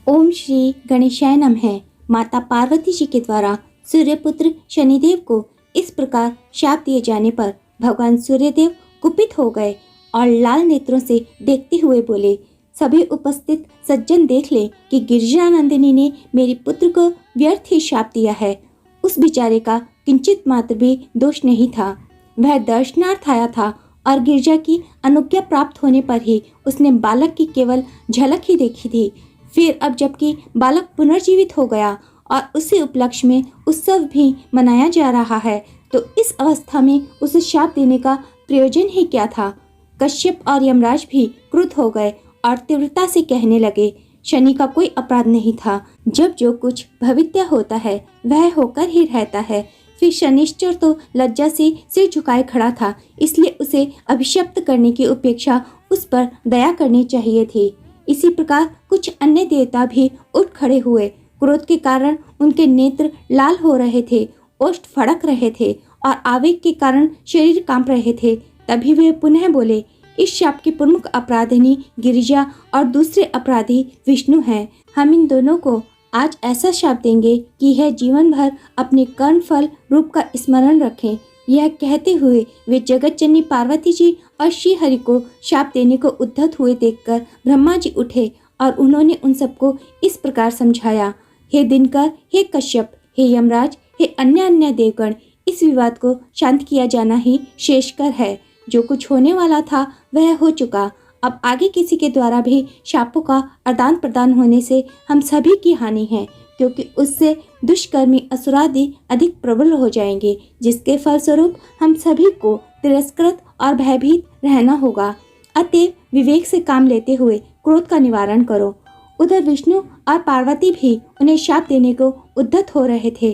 ओम श्री गणेशाय नमः। माता पार्वती जी के द्वारा सूर्यपुत्र शनिदेव को इस प्रकार शाप दिए जाने पर भगवान सूर्यदेव कुपित हो गए और लाल नेत्रों से देखते हुए बोले, सभी उपस्थित सज्जन देख ले कि गिरिजानंदिनी ने मेरे पुत्र को व्यर्थ ही शाप दिया है। उस बेचारे का किंचित मात्र भी दोष नहीं था। वह दर्शनार्थ आया था और गिरजा की अनुज्ञा प्राप्त होने पर ही उसने बालक की केवल झलक ही देखी थी। फिर अब जबकि बालक पुनर्जीवित हो गया और उसी उपलक्ष्य में उत्सव भी मनाया जा रहा है, तो इस अवस्था में उसे शाप देने का प्रयोजन ही क्या था। कश्यप और यमराज भी क्रुद्ध हो गए और तीव्रता से कहने लगे, शनि का कोई अपराध नहीं था। जब जो कुछ भविष्य होता है वह होकर ही रहता है। फिर शनिश्चर तो लज्जा से सिर झुकाए खड़ा था, इसलिए उसे अभिशप्त करने की अपेक्षा उस पर दया करनी चाहिए थी। इसी प्रकार कुछ अन्य देवता भी उठ खड़े हुए। क्रोध के कारण उनके नेत्र लाल हो रहे थे, ओष्ठ फड़क रहे थे और आवेग के कारण शरीर कांप रहे थे। तभी वे पुनः बोले, इस शाप की प्रमुख अपराधिनी गिरिजा और दूसरे अपराधी विष्णु हैं। हम इन दोनों को आज ऐसा शाप देंगे कि यह जीवन भर अपने कर्म फल रूप का स्मरण रखें। यह कहते हुए वे जगत जननी पार्वती जी और श्री हरि को शाप देने को उद्धत हुए देखकर ब्रह्मा जी उठे और उन्होंने उन सबको इस प्रकार समझाया, हे दिनकर, हे कश्यप, हे यमराज, हे अन्य देवगण, इस विवाद को शांत किया जाना ही श्रेष्ठकर है। जो कुछ होने वाला था वह हो चुका। अब आगे किसी के द्वारा भी शापों का आदान प्रदान होने से हम सभी की हानि है, क्योंकि उससे दुष्कर्मी असुरादि अधिक प्रबल हो जाएंगे, जिसके फलस्वरूप हम सभी को तिरस्कृत और भयभीत रहना होगा। अतएव विवेक से काम लेते हुए क्रोध का निवारण करो। उधर विष्णु और पार्वती भी उन्हें शाप देने को उद्यत हो रहे थे।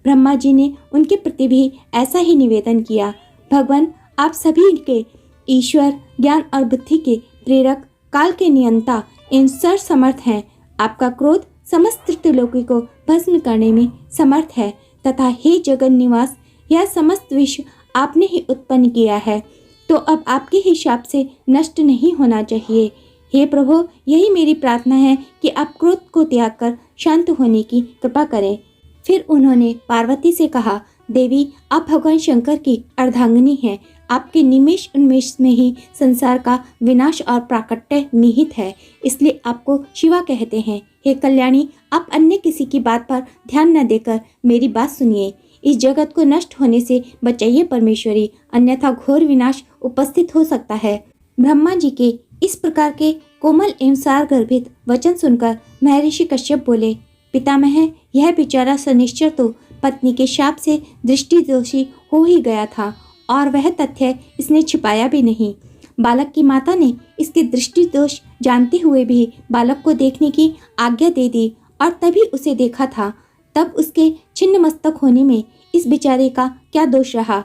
ब्रह्मा जी ने उनके प्रति भी ऐसा ही निवेदन किया, भगवान, आप सभी के ईश्वर, ज्ञान और बुद्धि के प्रेरक, काल के नियंता इन सर्व समर्थ हैं। आपका क्रोध समस्त त्रिलोकी को भस्म करने में समर्थ है तथा हे जगन निवास, यह समस्त विश्व आपने ही उत्पन्न किया है, तो अब आपके ही शाप से नष्ट नहीं होना चाहिए। हे प्रभु, यही मेरी प्रार्थना है कि आप क्रोध को त्याग कर शांत होने की कृपा करें। फिर उन्होंने पार्वती से कहा, देवी, आप भगवान शंकर की अर्धांगिनी हैं। आपके निमेष उन्मेष में ही संसार का विनाश और प्राकट्य निहित है, इसलिए आपको शिवा कहते हैं। हे कल्याणी, आप अन्य किसी की बात पर ध्यान न देकर मेरी बात सुनिए। इस जगत को नष्ट होने से बचाइए परमेश्वरी, अन्यथा घोर विनाश उपस्थित हो सकता है। ब्रह्मा जी के इस प्रकार के कोमल एवं सार गर्भित वचन सुनकर महर्षि कश्यप बोले, पितामह, यह बेचारा शनिश्चर तो पत्नी के शाप से दृष्टि दोषी हो ही गया था और वह तथ्य इसने छिपाया भी नहीं। बालक की माता ने इसके दृष्टि दोष जानते हुए भी बालक को देखने की आज्ञा दे दी और तभी उसे देखा था। तब उसके छिन्न मस्तक होने में इस बेचारे का क्या दोष रहा।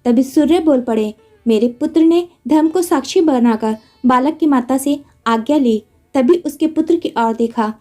तभी सूर्य बोल पड़े, मेरे पुत्र ने धर्म को साक्षी बनाकर बालक की माता से आज्ञा ली, तभी उसके पुत्र की ओर देखा।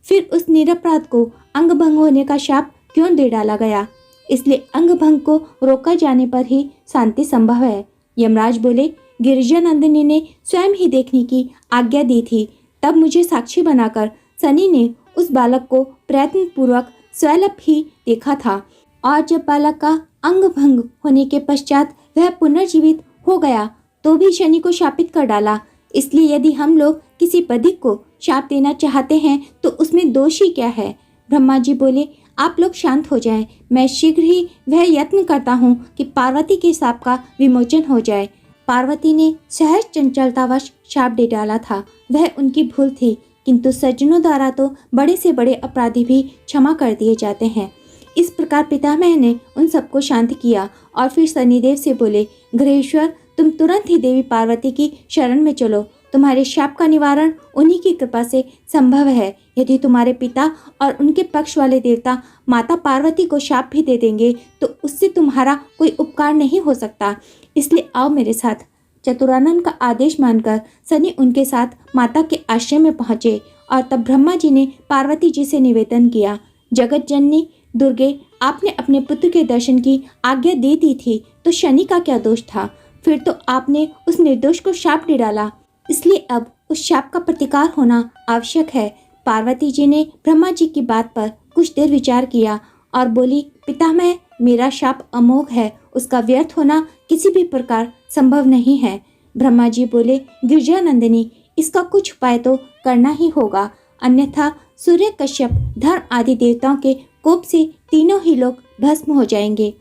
फिर उस निरपराध को अंग भंग होने का शाप क्यों दे डाला गया, इसलिए अंग भंग को रोका जाने पर ही शांति संभव है। यमराज बोले, गिरिजानंदिनी ने स्वयं ही देखने की आज्ञा दी थी, तब मुझे साक्षी बनाकर शनि ने उस बालक को प्रयत्न पूर्वक स्वयं ही देखा था और जब बालक का अंग भंग होने के पश्चात वह पुनर्जीवित हो गया तो भी शनि को शापित कर डाला। इसलिए यदि हम लोग किसी बधिक को शाप देना चाहते हैं तो उसमें दोष ही क्या है। ब्रह्मा जी बोले, आप लोग शांत हो जाएं, मैं शीघ्र ही वह यत्न करता हूँ कि पार्वती के शाप का विमोचन हो जाए। पार्वती ने सहज चंचलतावश शाप दे डाला था, वह उनकी भूल थी, किंतु सज्जनों द्वारा तो बड़े से बड़े अपराधी भी क्षमा कर दिए जाते हैं। इस प्रकार पितामह ने उन सबको शांत किया और फिर शनिदेव से बोले, ग्रहेश्वर, तुम तुरंत ही देवी पार्वती की शरण में चलो। तुम्हारे शाप का निवारण उन्हीं की कृपा से संभव है। यदि तुम्हारे पिता और उनके पक्ष वाले देवता माता पार्वती को शाप भी दे देंगे तो उससे तुम्हारा कोई उपकार नहीं हो सकता, इसलिए आओ मेरे साथ। चतुरानन का आदेश मानकर शनि उनके साथ माता के आश्रम में पहुंचे और तब ब्रह्मा जी ने पार्वती जी से निवेदन किया, जगत जननी दुर्गे, आपने अपने पुत्र के दर्शन की आज्ञा दे दी थी तो शनि का क्या दोष था। फिर तो आपने उस निर्दोष को शाप दे डाला, इसलिए अब उस शाप का प्रतिकार होना आवश्यक है। पार्वती जी ने ब्रह्मा जी की बात पर कुछ देर विचार किया और बोली, पितामह, मेरा शाप अमोघ है, उसका व्यर्थ होना किसी भी प्रकार संभव नहीं है। ब्रह्मा जी बोले, गिरजानंदिनी, इसका कुछ उपाय तो करना ही होगा, अन्यथा सूर्य, कश्यप, धर्म आदि देवताओं के कोप से तीनों ही लोग भस्म हो जाएंगे।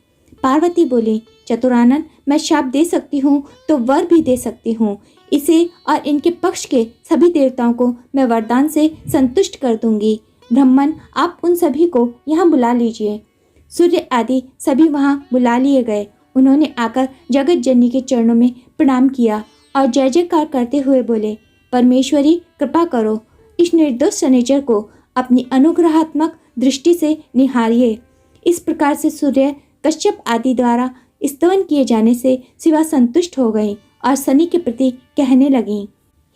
पार्वती बोली, चतुरानन, मैं शाप दे सकती हूँ तो वर भी दे सकती हूँ। इसे और इनके पक्ष के सभी देवताओं को मैं वरदान से संतुष्ट कर दूंगी। ब्राह्मण, आप उन सभी को यहाँ बुला लीजिए। सूर्य आदि सभी वहाँ बुला लिए गए। उन्होंने आकर जगत जननी के चरणों में प्रणाम किया और जय जयकार करते हुए बोले, परमेश्वरी, कृपा करो, इस निर्दोष शनिचर को अपनी अनुग्रहात्मक दृष्टि से निहारिए। इस प्रकार से सूर्य, कश्यप आदि द्वारा स्तवन किए जाने से शिवा संतुष्ट हो गई और शनि के प्रति कहने लगी,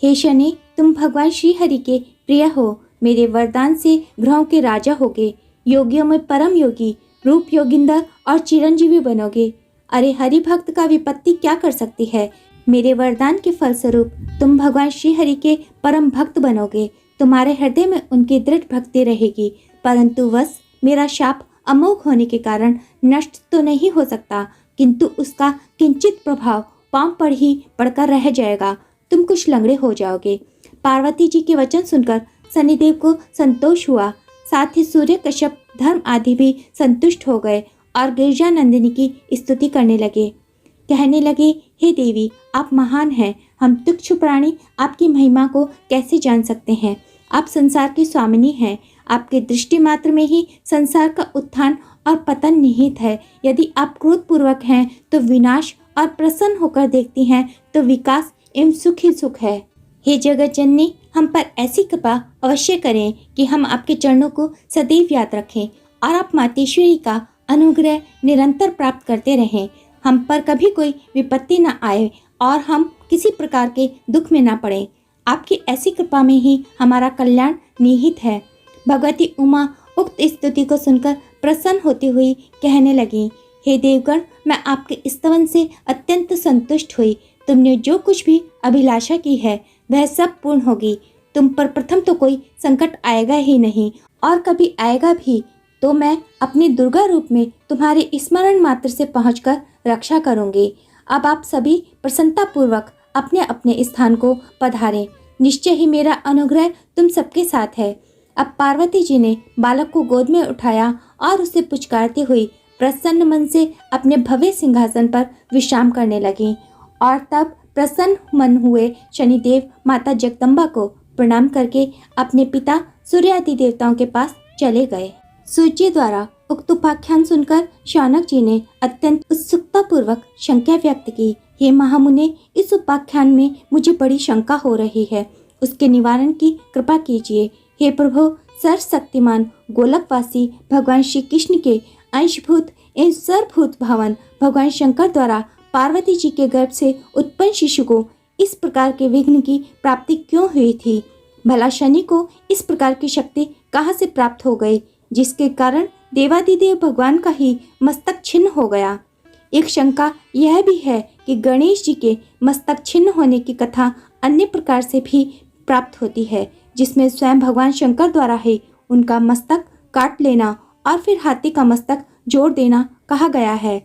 हे शनि, तुम भगवान श्री हरि के प्रिय हो। मेरे वरदान से ग्रहों के राजा होगे, योगियों में परम योगी, रूप योगिंदर और चिरंजीवी बनोगे। अरे हरि भक्त का विपत्ति क्या कर सकती है। मेरे वरदान के फलस्वरूप तुम भगवान श्री हरि के परम भक्त बनोगे। तुम्हारे हृदय में उनकी दृढ़ भक्ति रहेगी, परंतु बस मेरा शाप अमोघ होने के कारण नष्ट तो नहीं हो सकता, किंतु उसका किंचित प्रभाव पांव पर ही पड़कर रह जाएगा। तुम कुछ लंगड़े हो जाओगे। पार्वती जी के वचन सुनकर शनिदेव को संतोष हुआ। साथ ही सूर्य, कश्यप, धर्म आदि भी संतुष्ट हो गए और गिरजानंदिनी की स्तुति करने लगे। कहने लगे, हे देवी, आप महान हैं। हम तुच्छ प्राणी आपकी महिमा को कैसे जान सकते हैं। आप संसार की स्वामिनी हैं। आपके दृष्टि मात्र में ही संसार का उत्थान और पतन निहित है। यदि आप क्रोधपूर्वक हैं तो विनाश, और प्रसन्न होकर देखती हैं तो विकास एवं सुख ही सुख है। हे जगत जननी, हम पर ऐसी कृपा अवश्य करें कि हम आपके चरणों को सदैव याद रखें और आप मातेश्वरी का अनुग्रह निरंतर प्राप्त करते रहें। हम पर कभी कोई विपत्ति न आए और हम किसी प्रकार के दुख में न पड़े। आपकी ऐसी कृपा में ही हमारा कल्याण निहित है। भगवती उमा उक्त स्तुति को सुनकर प्रसन्न होती हुई कहने लगी, हे देवगण, मैं आपके स्तवन से अत्यंत संतुष्ट हुई। तुमने जो कुछ भी अभिलाषा की है वह सब पूर्ण होगी। तुम पर प्रथम तो कोई संकट आएगा ही नहीं, और कभी आएगा भी तो मैं अपनी दुर्गा रूप में तुम्हारे स्मरण मात्र से पहुंचकर रक्षा करूंगी। अब आप सभी प्रसन्नता पूर्वक अपने अपने स्थान को पधारें। निश्चय ही मेरा अनुग्रह तुम सबके साथ है। अब पार्वती जी ने बालक को गोद में उठाया और उसे पुचकारती हुई प्रसन्न मन से अपने भव्य सिंहासन पर विश्राम करने लगी। और तब प्रसन्न मन हुए शनिदेव माता जगदम्बा को प्रणाम करके अपने पिता सूर्यादि देवताओं के पास चले गए। सूर्य द्वारा उक्त उपाख्यान सुनकर शौनक जी ने अत्यंत उत्सुकता पूर्वक शंका व्यक्त की, हे महामुने, इस उपाख्यान में मुझे बड़ी शंका हो रही है, उसके निवारण की कृपा कीजिए। हे प्रभु, सर्वशक्तिमान गोलकवासी भगवान श्री कृष्ण के अंशभूत एवं सर्वभूत भवन भगवान शंकर द्वारा पार्वती जी के गर्भ से उत्पन्न शिशु को इस प्रकार के विघ्न की प्राप्ति क्यों हुई थी। भला शनि को इस प्रकार की शक्ति कहाँ से प्राप्त हो गई, जिसके कारण देवादिदेव भगवान का ही मस्तक छिन्न हो गया। एक शंका यह भी है कि गणेश जी के मस्तक छिन्न होने की कथा अन्य प्रकार से भी प्राप्त होती है, जिसमें स्वयं भगवान शंकर द्वारा ही उनका मस्तक काट लेना और फिर हाथी का मस्तक जोड़ देना कहा गया है।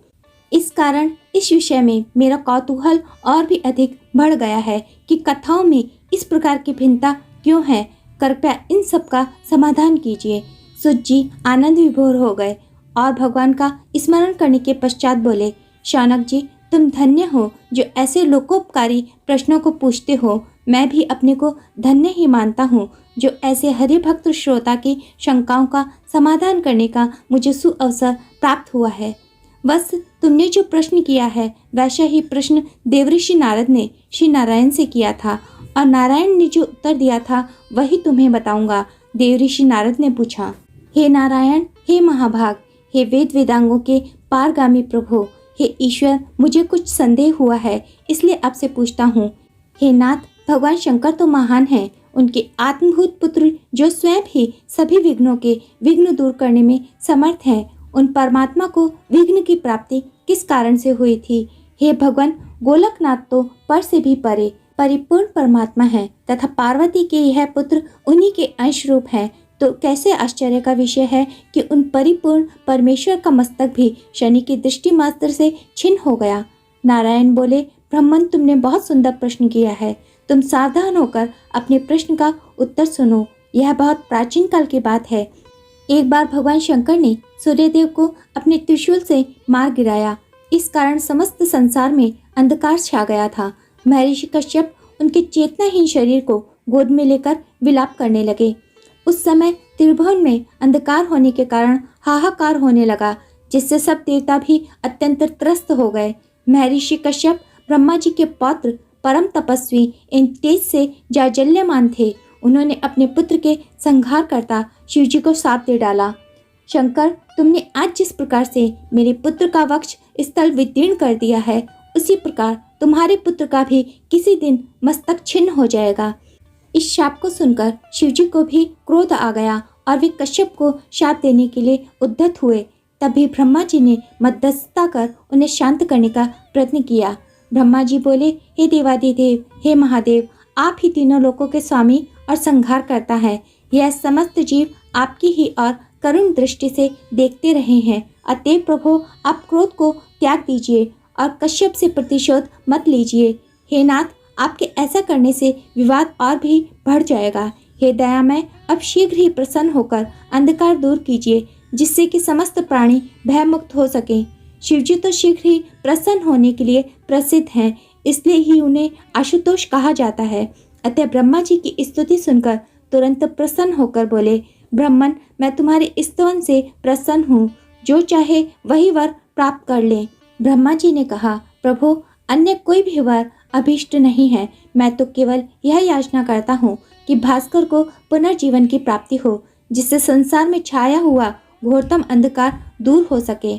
इस कारण इस विषय में मेरा कौतूहल और भी अधिक बढ़ गया है कि कथाओं में इस प्रकार की भिन्नता क्यों है। कृपया इन सब का समाधान कीजिए। सुत जी आनंद विभोर हो गए और भगवान का स्मरण करने के पश्चात बोले, शौनक जी, तुम धन्य हो जो ऐसे लोकोपकारी प्रश्नों को पूछते हो। मैं भी अपने को धन्य ही मानता हूँ जो ऐसे हरिभक्त श्रोता की शंकाओं का समाधान करने का मुझे सुअवसर प्राप्त हुआ है। बस तुमने जो प्रश्न किया है वैसा ही प्रश्न देवऋषि नारद ने श्री नारायण से किया था, और नारायण ने जो उत्तर दिया था वही तुम्हें बताऊंगा। देवऋषि नारद ने पूछा, हे नारायण, हे महाभाग, हे वेद वेदांगों के पारगामी प्रभु, हे ईश्वर, मुझे कुछ संदेह हुआ है, इसलिए आपसे पूछता हूँ। हे नाथ, भगवान शंकर तो महान हैं। उनके आत्मभूत पुत्र जो स्वयं ही सभी विघ्नों के विघ्न दूर करने में समर्थ हैं, उन परमात्मा को विघ्न की प्राप्ति किस कारण से हुई थी। हे भगवान, गोलकनाथ तो पर से भी परे, परिपूर्ण परमात्मा हैं तथा पार्वती के यह पुत्र उन्हीं के अंश रूप है, तो कैसे आश्चर्य का विषय है कि उन परिपूर्ण परमेश्वर का मस्तक भी शनि की दृष्टि मात्र से छिन्न हो गया। नारायण बोले, ब्राह्मण, तुमने बहुत सुंदर प्रश्न किया है। तुम सावधान होकर अपने प्रश्न का उत्तर सुनो। यह बहुत प्राचीन काल की बात है। एक बार भगवान शंकर ने सूर्यदेव को अपने त्रिशूल से मार गिराया। इस कारण समस्त संसार में अंधकार छा गया था। महर्षि कश्यप उनके चेतनाहीन शरीर को गोद में लेकर विलाप करने लगे। उस समय त्रिभुवन में अंधकार होने के कारण हाहाकार होने लगा, जिससे सब देवता भी अत्यंत त्रस्त हो गए। महर्षि कश्यप ब्रह्मा जी के पौत्र, परम तपस्वी, इन तेज से जाजल्यमान थे। उन्होंने अपने पुत्र के संहारकर्ता शिव जी को शाप दे डाला। शंकर, तुमने आज जिस प्रकार से मेरे पुत्र का वक्ष स्थल विदीर्ण कर दिया है, उसी प्रकार तुम्हारे पुत्र का भी किसी दिन मस्तक छिन्न हो जाएगा। इस शाप को सुनकर शिव जी को भी क्रोध आ गया और वे कश्यप को शाप देने के लिए उद्यत हुए। तभी ब्रह्मा जी ने मध्यस्थता कर उन्हें शांत करने का प्रयत्न किया। ब्रह्मा जी बोले, हे देवादिदेव, हे महादेव, आप ही तीनों लोकों के स्वामी और संहार करता है। यह समस्त जीव आपकी ही और करुण दृष्टि से देखते रहे हैं। अतएव प्रभु, आप क्रोध को त्याग दीजिए और कश्यप से प्रतिशोध मत लीजिए। हे नाथ, आपके ऐसा करने से विवाद और भी बढ़ जाएगा। हे दयामय, अब शीघ्र ही प्रसन्न होकर अंधकार दूर कीजिए, जिससे कि समस्त प्राणी भयमुक्त हो सके। शिवजी तो शीघ्र ही प्रसन्न होने के लिए प्रसिद्ध हैं, इसलिए ही उन्हें आशुतोष कहा जाता है। अतः ब्रह्मा जी की स्तुति सुनकर तुरंत प्रसन्न होकर बोले, ब्राह्मण, मैं तुम्हारे स्तवन से प्रसन्न हूँ। जो चाहे वही वर प्राप्त कर ले। ब्रह्मा जी ने कहा, प्रभु, अन्य कोई भी वर अभीष्ट नहीं है। मैं तो केवल यह याचना करता हूँ कि भास्कर को पुनर्जीवन की प्राप्ति हो, जिससे संसार में छाया हुआ घोरतम अंधकार दूर हो सके।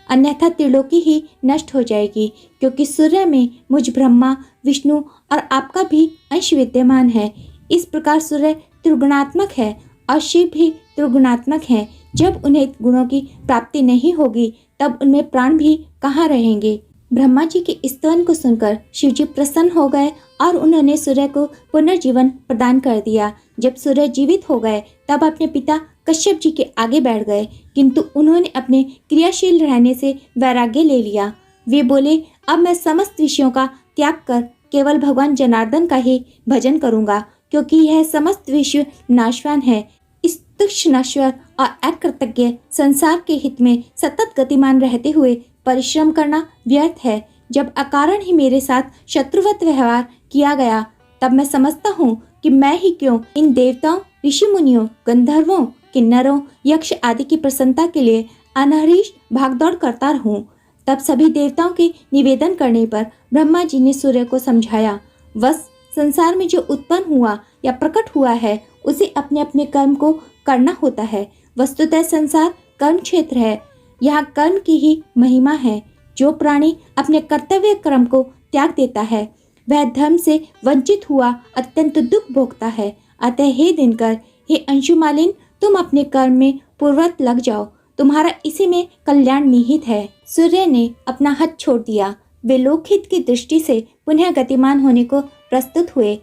अन्यथा त्रिलोकी ही नष्ट हो जाएगी, क्योंकि सूर्य में मुझ ब्रह्मा, विष्णु और आपका भी अंश विद्यमान है। इस प्रकार सूर्य त्रिगुणात्मक है और शिव भी त्रिगुणात्मक है। जब उन्हें गुणों की प्राप्ति नहीं होगी, तब उनमें प्राण भी कहाँ रहेंगे। ब्रह्मा जी के स्तवन को सुनकर शिव जी प्रसन्न हो गए और उन्होंने सूर्य को पुनर्जीवन प्रदान कर दिया। जब सूर्य जीवित हो गए, तब अपने पिता कश्यप जी के आगे बैठ गए, किंतु उन्होंने अपने क्रियाशील रहने से वैराग्य ले लिया। वे बोले, अब मैं समस्त विषयों का त्याग कर केवल भगवान जनार्दन का ही भजन करूंगा, क्योंकि यह समस्त विश्व नाशवान है। इस तुच्छ, नश्वर और अकृतज्ञ संसार के हित में सतत गतिमान रहते हुए परिश्रम करना व्यर्थ है। जब अकारण ही मेरे साथ शत्रुवत व्यवहार किया गया, तब मैं समझता हूँ कि मैं ही क्यों इन देवताओं, ऋषि मुनियों, गंधर्वों, किन्नरों, यक्ष आदि की प्रसन्नता के लिए अनहरीश भागदौड़ करता रहूं। तब सभी देवताओं के निवेदन करने पर ब्रह्मा जी ने सूर्य को समझाया, बस संसार में जो उत्पन्न हुआ या प्रकट हुआ है, उसे अपने अपने कर्म को करना होता है। वस्तुतः संसार कर्म क्षेत्र है, यहाँ कर्म की ही महिमा है। जो प्राणी अपने कर्तव्य कर्म को त्याग देता है, वह धर्म से वंचित हुआ अत्यंत दुख भोगता है। अतः हे दिनकर, हे अंशुमालिन, तुम अपने कर्म में पूर्वत लग जाओ, तुम्हारा इसी में कल्याण निहित है। सूर्य ने अपना हाथ छोड़ दिया। वे लोकहित की दृष्टि से पुनः गतिमान होने को प्रस्तुत हुए।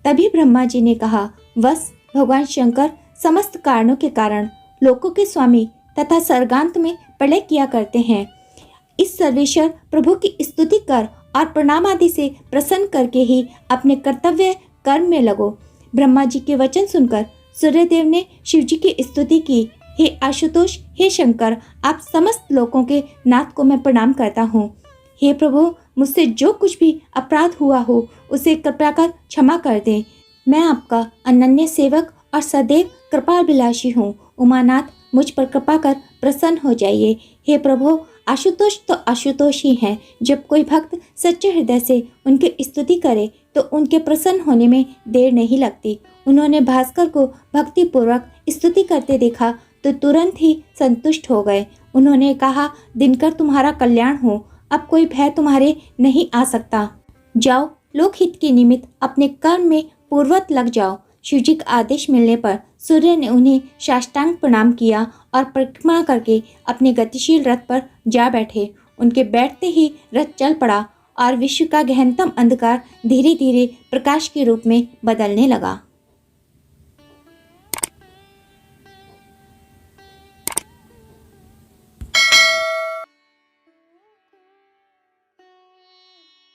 तभी ब्रह्मा जी ने कहा, बस भगवान शंकर समस्त कारणों के कारण लोकों के स्वामी तथा सर्गांत में प्रलय किया करते हैं। इस सर्वेश्वर प्रभु की स्तुति कर और प्रणाम आदि से प्रसन्न करके ही अपने कर्तव्य कर्म में लगो। ब्रह्मा जी के वचन सुनकर सूर्यदेव ने शिव जी की स्तुति की। हे आशुतोष, हे शंकर, आप समस्त लोकों के नाथ को मैं प्रणाम करता हूँ। हे प्रभु, मुझसे जो कुछ भी अपराध हुआ हो, उसे कृपया कर क्षमा कर दें। मैं आपका अनन्य सेवक और सदैव कृपाभिलाषी हूँ। उमानाथ, मुझ पर कृपा कर प्रसन्न हो जाइए। हे प्रभु, आशुतोष तो आशुतोष ही हैं। जब कोई भक्त सच्चे हृदय से उनकी स्तुति करे, तो उनके प्रसन्न होने में देर नहीं लगती। उन्होंने भास्कर को भक्ति पूर्वक स्तुति करते देखा तो तुरंत ही संतुष्ट हो गए। उन्होंने कहा, दिनकर, तुम्हारा कल्याण हो, अब कोई भय तुम्हारे नहीं आ सकता। जाओ, लोकहित के निमित्त अपने कर्म में पूर्वत लग जाओ। शिवजी का आदेश मिलने पर सूर्य ने उन्हें साष्टांग प्रणाम किया और परिक्रमा करके अपने गतिशील रथ पर जा बैठे। उनके बैठते ही रथ चल पड़ा और विश्व का गहनतम अंधकार धीरे धीरे प्रकाश के रूप में बदलने लगा।